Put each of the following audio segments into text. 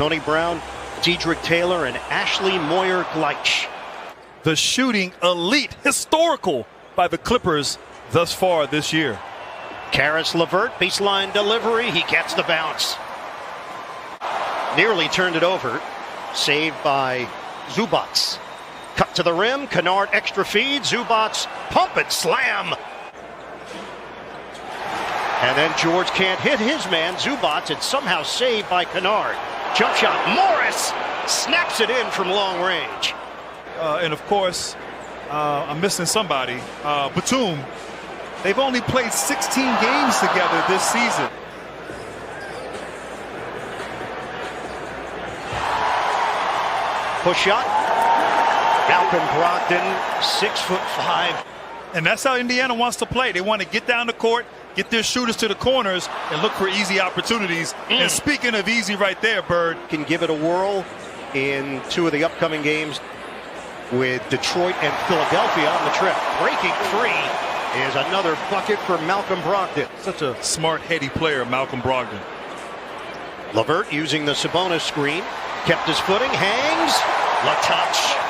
Tony Brown, Diedrich Taylor, and Ashley Moyer-Gleich. The shooting elite, historical by the Clippers thus far this year. Caris LeVert, baseline delivery. He gets the bounce. Nearly turned it over. Saved by Zubac. Cut to the rim. Kennard extra feed. Zubac pump and slam. And then George can't hit his man. Zubac. It's somehow saved by Kennard. Jump shot. Morris snaps it in from long range. And of course, I'm missing somebody. Batum. They've only played 16 games together this season. Push shot. Malcolm Brogdon, 6'5". And that's how Indiana wants to play. They want to get down the court, get their shooters to the corners, and look for easy opportunities. And speaking of easy right there, Bird. Can give it a whirl in two of the upcoming games with Detroit and Philadelphia on the trip. Breaking free is another bucket for Malcolm Brogdon. Such a smart, heady player, Malcolm Brogdon. LeVert using the Sabonis screen. Kept his footing, hangs, LaTouch.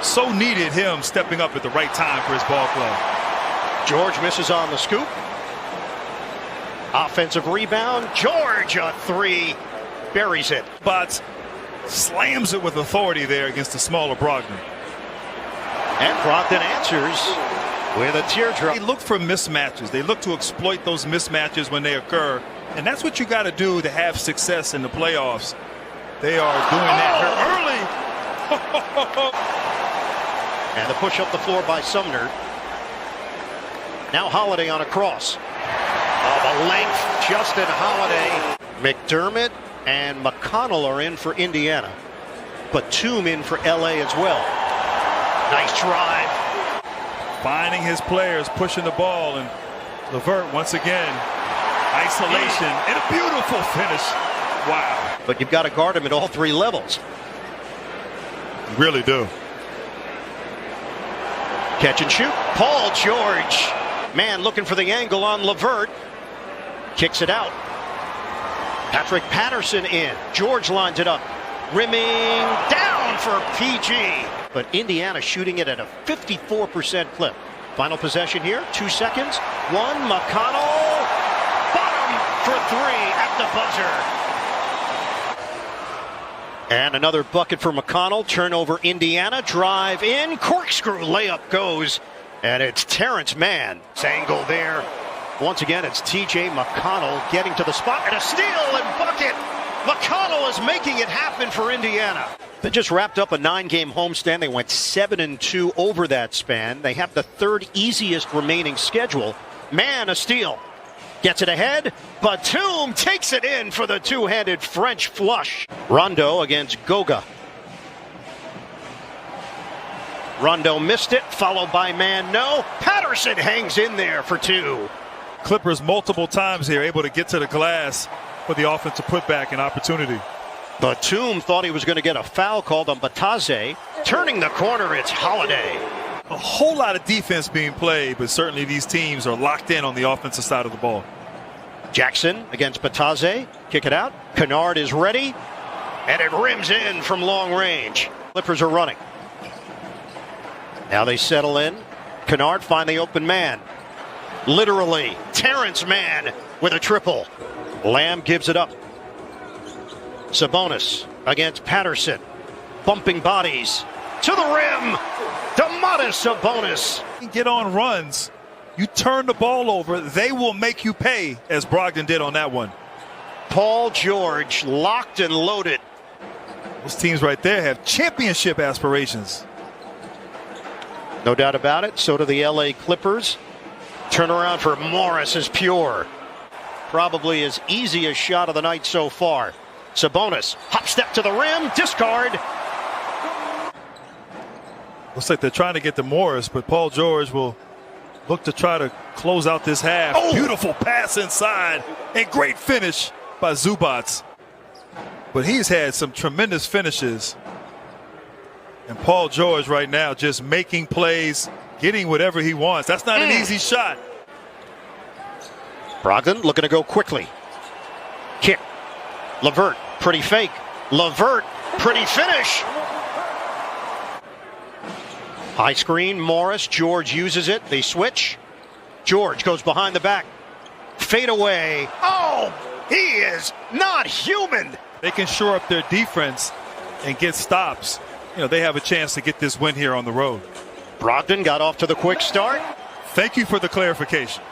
So needed him stepping up at the right time for his ball club. George misses on the scoop. Offensive rebound. George, a three. Buries it. But slams it with authority there against the smaller Brogdon. And Brogdon answers with a teardrop. They look for mismatches. They look to exploit those mismatches when they occur. And that's what you got to do to have success in the playoffs. They are doing that early. And the push up the floor by Sumner. Now Holiday on a cross. Oh, the length, Justin Holiday. McDermott and McConnell are in for Indiana. Batum in for LA as well. Nice drive. Finding his players, pushing the ball, and LeVert once again. Isolation and a beautiful finish. Wow. But you've got to guard him at all three levels. You really do. Catch and shoot. Paul George. Man looking for the angle on LeVert. Kicks it out. Patrick Patterson in. George lines it up. Rimming down for PG. But Indiana shooting it at a 54% clip. Final possession here. 2 seconds. One. McConnell. Bottom for three at the buzzer. And another bucket for McConnell. Turnover Indiana. Drive in. Corkscrew layup goes. And it's Terrence Mann. Angle there. Once again, it's TJ McConnell getting to the spot. And a steal and bucket. McConnell is making it happen for Indiana. They just wrapped up a 9-game homestand. They went 7-2 over that span. They have the third easiest remaining schedule. Mann, a steal. Gets it ahead. Batum takes it in for the two-handed French flush. Rondo against Goga. Rondo missed it, followed by Mann. No. Patterson hangs in there for two. Clippers multiple times here able to get to the glass for the offensive putback and opportunity. Batum thought he was going to get a foul called on Bataze. Turning the corner, it's Holiday. A whole lot of defense being played, but certainly these teams are locked in on the offensive side of the ball. Jackson against Bataze. Kick it out. Kennard is ready. And it rims in from long range. Clippers are running. Now they settle in. Kennard find the open man. Literally, Terrence Mann with a triple. Lamb gives it up. Sabonis against Patterson. Bumping bodies to the rim. Domantas Sabonis. Get on runs. You turn the ball over, they will make you pay, as Brogdon did on that one. Paul George locked and loaded. Those teams right there have championship aspirations. No doubt about it. So do the LA Clippers. Turnaround for Morris is pure. Probably his easiest shot of the night so far. Sabonis, hop step to the rim, discard. Looks like they're trying to get to Morris, but Paul George will look to try to close out this half. Oh! Beautiful pass inside and great finish by Zubac. But he's had some tremendous finishes. And Paul George right now just making plays, getting whatever he wants. That's not an easy shot. Brogdon looking to go quickly. Kick. LeVert Pretty fake. LeVert, pretty finish. High screen, Morris. George uses it. They switch. George goes behind the back. Fade away. Oh, he is not human. They can shore up their defense and get stops. You know, they have a chance to get this win here on the road. Brogdon got off to the quick start. Thank you for the clarification.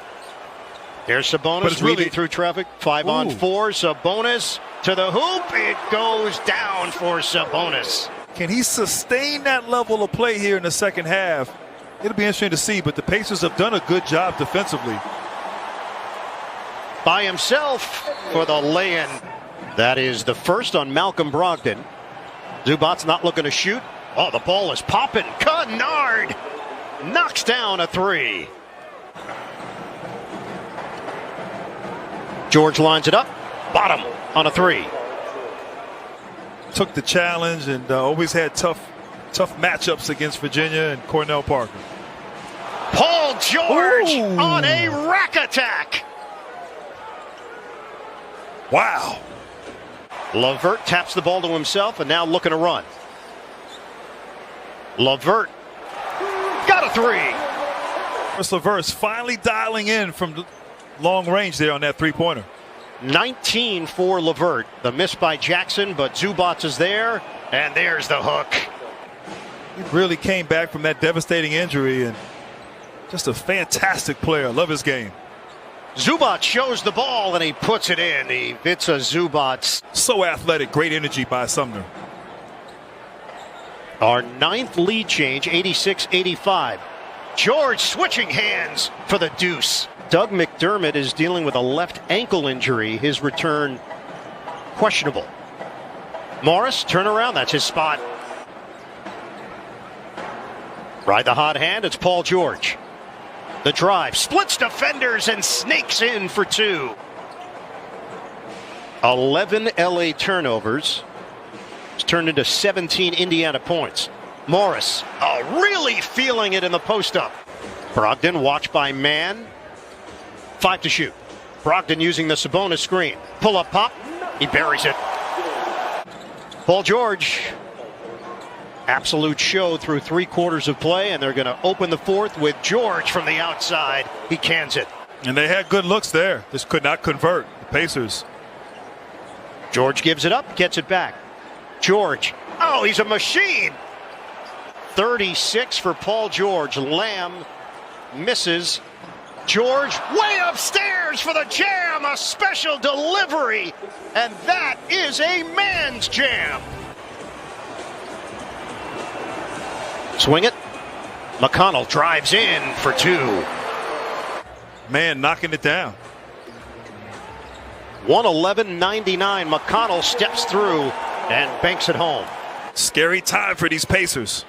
Here's Sabonis weaving through traffic. 5-on-4. Sabonis to the hoop. It goes down for Sabonis. Can he sustain that level of play here in the second half? It'll be interesting to see, but the Pacers have done a good job defensively. By himself for the lay-in. That is the first on Malcolm Brogdon. Zubac's not looking to shoot. Oh, the ball is popping. Kennard knocks down a three. George lines it up. Bottom on a three. Took the challenge and always had tough matchups against Virginia and Cornell Parker. Paul George on a rack attack. Wow. LeVert taps the ball to himself and now looking to run. LeVert got a three. Chris LeVert's finally dialing in from long range there on that three-pointer. 19 for LeVert. The miss by Jackson, but Zubac is there, and there's the hook. He really came back from that devastating injury and just a fantastic player. Love his game. Zubac shows the ball and he puts it in. Ivica Zubac. So athletic, great energy by Sumner. Our ninth lead change, 86-85. George switching hands for the deuce. Doug McDermott is dealing with a left ankle injury. His return questionable. Morris, turn around. That's his spot. Ride the hot hand. It's Paul George. The drive. Splits defenders and snakes in for two. 11 LA turnovers. It's turned into 17 Indiana points. Morris really feeling it in the post-up. Brogdon watched by Mann. 5 to shoot. Brogdon using the Sabonis screen. Pull-up pop. He buries it. Paul George. Absolute show through 3 quarters of play, and they're going to open the fourth with George from the outside. He cans it. And they had good looks there. Just could not convert. The Pacers. George gives it up, gets it back. George. Oh, he's a machine. 36 for Paul George. Lamb misses. George way upstairs for the jam, a special delivery, and that is a man's jam. Swing it. McConnell drives in for two. Man knocking it down. 111-99. McConnell steps through and banks it home. Scary time for these Pacers.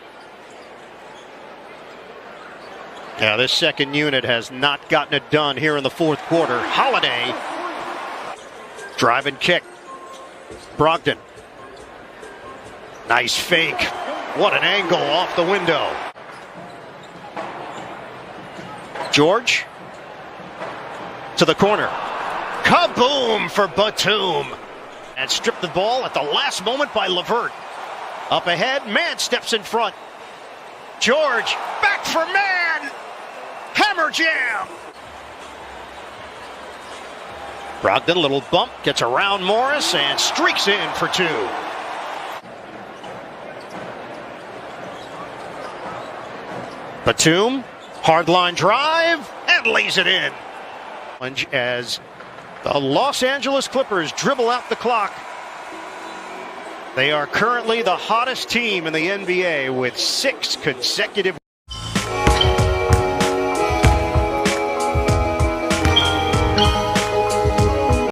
Yeah, this second unit has not gotten it done here in the fourth quarter. Holiday. Drive and kick. Brogdon. Nice fake. What an angle off the window. George. To the corner. Kaboom for Batum. And stripped the ball at the last moment by LeVert. Up ahead, Mann steps in front. George, back for Mann. Hammer jam. Brogdon, little bump, gets around Morris and streaks in for two. Batum, hardline drive, and lays it in. As the Los Angeles Clippers dribble out the clock. They are currently the hottest team in the NBA with 6 consecutive